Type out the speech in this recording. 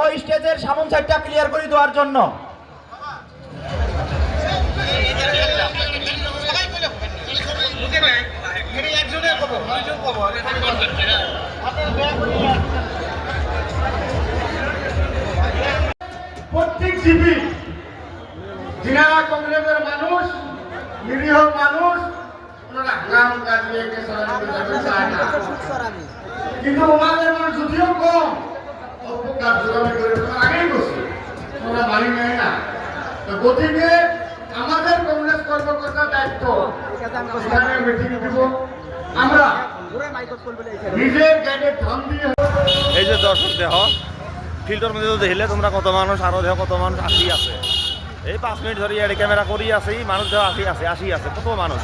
ওই স্টেজের সামন সাইডটা ক্লিয়ার করে দেওয়ার জন্য। প্রত্যেক জীবী যিনারা কংগ্রেসের মানুষ, নিরীহ মানুষ, ওনারা হাঙ্গাম কাটিয়ে কিন্তু ওনাদের মানুষ যদিও কম কাজ জোগাড় করে আগেই বসে ওরা মানি নেয় না। তো গতিকে আমাদের কংগ্রেস কর্মকর্তার দায়িত্ব সেখানে মিটিং দিব, আমরা নিজের গাইডে ধন দিয়ে। এই যে দর্শক দেহ ফিল্টার মধ্যে দেখলে তোমরা কত মানুষ, আরো দেহ কত মানুষ আসি আছে। এই 5 মিনিট ধরে ক্যামেরা করি আছে, মানুষ দেহ আসি আছে, কত মানুষ।